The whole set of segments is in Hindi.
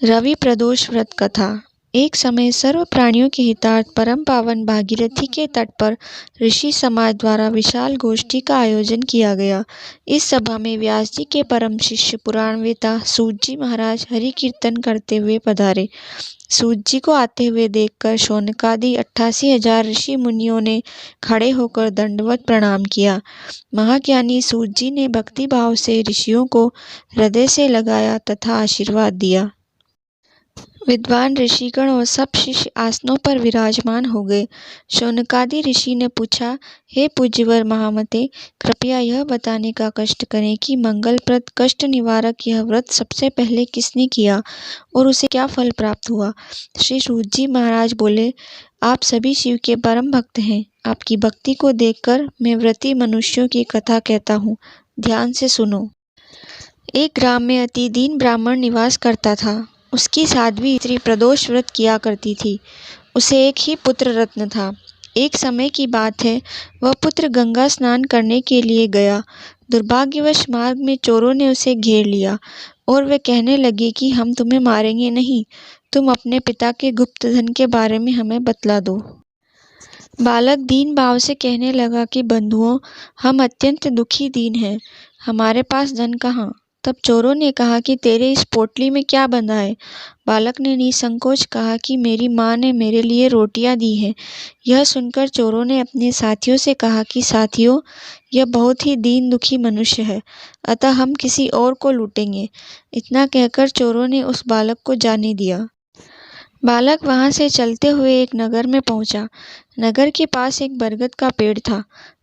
रवि प्रदोष व्रत कथा। एक समय सर्व प्राणियों के हितार्थ परम पावन भागीरथी के तट पर ऋषि समाज द्वारा विशाल गोष्ठी का आयोजन किया गया। इस सभा में व्यास जी के परम शिष्य पुराणवेता सूत जी महाराज हरि कीर्तन करते हुए पधारे। सूत जी को आते हुए देखकर शौनकादि 88,000 ऋषि मुनियों ने खड़े होकर दंडवत प्रणाम किया। महाज्ञानी सूत जी ने भक्ति भाव से ऋषियों को हृदय से लगाया तथा आशीर्वाद दिया। विद्वान ऋषिगण और सब शिष्य आसनों पर विराजमान हो गए। शौनकादि ऋषि ने पूछा, हे पूज्यवर महामते, कृपया यह बताने का कष्ट करें कि मंगलप्रद कष्ट निवारक यह व्रत सबसे पहले किसने किया और उसे क्या फल प्राप्त हुआ। श्री सूत जी महाराज बोले, आप सभी शिव के परम भक्त हैं। आपकी भक्ति को देखकर मैं व्रती मनुष्यों की कथा कहता हूँ, ध्यान से सुनो। एक ग्राम में अति दीन ब्राह्मण निवास करता था। उसकी साध्वी स्त्री प्रदोष व्रत किया करती थी। उसे एक ही पुत्र रत्न था। एक समय की बात है, वह पुत्र गंगा स्नान करने के लिए गया। दुर्भाग्यवश मार्ग में चोरों ने उसे घेर लिया और वे कहने लगे कि हम तुम्हें मारेंगे नहीं, तुम अपने पिता के गुप्त धन के बारे में हमें बतला दो। बालक दीन भाव से कहने लगा कि बंधुओं, हम अत्यंत दुखी दीन हैं, हमारे पास धन कहाँ। तब चोरों ने कहा कि तेरे इस पोटली में क्या बंधा है। बालक ने निसंकोच कहा कि मेरी माँ ने मेरे लिए रोटियां दी हैं। यह सुनकर चोरों ने अपने साथियों से कहा कि साथियों, यह बहुत ही दीन दुखी मनुष्य है, अतः हम किसी और को लूटेंगे। इतना कहकर चोरों ने उस बालक को जाने दिया। बालक वहां से चलते हुए एक नगर में पहुंचा। नगर के पास एक बरगद का पेड़ था।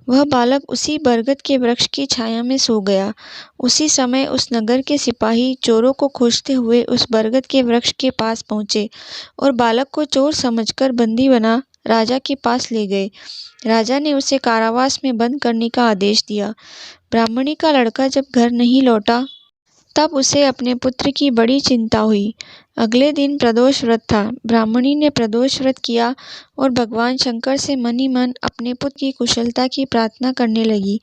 वह बालक उसी बरगद के वृक्ष की छाया में सो गया। उसी समय उस नगर के सिपाही चोरों को खोजते हुए उस बरगद के वृक्ष के पास पहुंचे और बालक को चोर समझकर बंदी बना राजा के पास ले गए। राजा ने उसे कारावास में बंद करने का आदेश दिया। ब्राह्मणी का लड़का जब घर नहीं लौटा तब उसे अपने पुत्र की बड़ी चिंता हुई। अगले दिन प्रदोष व्रत था। ब्राह्मणी ने प्रदोष व्रत किया और भगवान शंकर से मन ही मन अपने पुत्र की कुशलता की प्रार्थना करने लगी।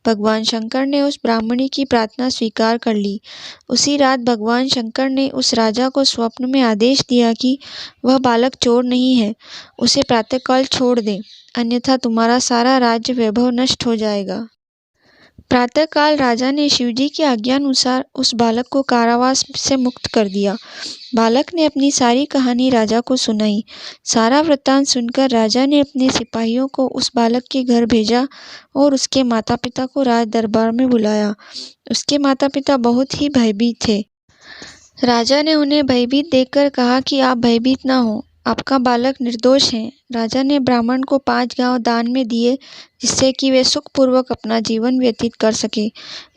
भगवान शंकर ने उस ब्राह्मणी की प्रार्थना स्वीकार कर ली। उसी रात भगवान शंकर ने उस राजा को स्वप्न में आदेश दिया कि वह बालक चोर नहीं है, उसे प्रातःकाल छोड़ दे, अन्यथा तुम्हारा सारा राज्य वैभव नष्ट हो जाएगा। प्रातःकाल राजा ने शिवजी की आज्ञानुसार उस बालक को कारावास से मुक्त कर दिया। बालक ने अपनी सारी कहानी राजा को सुनाई। सारा वृत्तांत सुनकर राजा ने अपने सिपाहियों को उस बालक के घर भेजा और उसके माता पिता को राज दरबार में बुलाया। उसके माता पिता बहुत ही भयभीत थे। राजा ने उन्हें भयभीत देखकर कहा कि आप भयभीत ना हो, आपका बालक निर्दोष है। राजा ने ब्राह्मण को 5 गांव दान में दिए जिससे कि वे सुखपूर्वक अपना जीवन व्यतीत कर सके।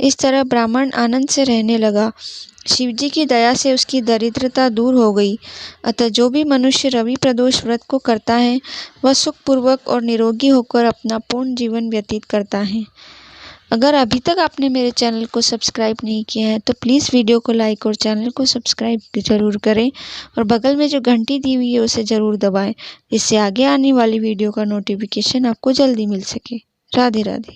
इस तरह ब्राह्मण आनंद से रहने लगा। शिवजी की दया से उसकी दरिद्रता दूर हो गई। अतः जो भी मनुष्य रवि प्रदोष व्रत को करता है वह सुखपूर्वक और निरोगी होकर अपना पूर्ण जीवन व्यतीत करता है। अगर अभी तक आपने मेरे चैनल को सब्सक्राइब नहीं किया है तो प्लीज़ वीडियो को लाइक और चैनल को सब्सक्राइब ज़रूर करें और बगल में जो घंटी दी हुई है उसे ज़रूर दबाएं, जिससे आगे आने वाली वीडियो का नोटिफिकेशन आपको जल्दी मिल सके। राधे राधे।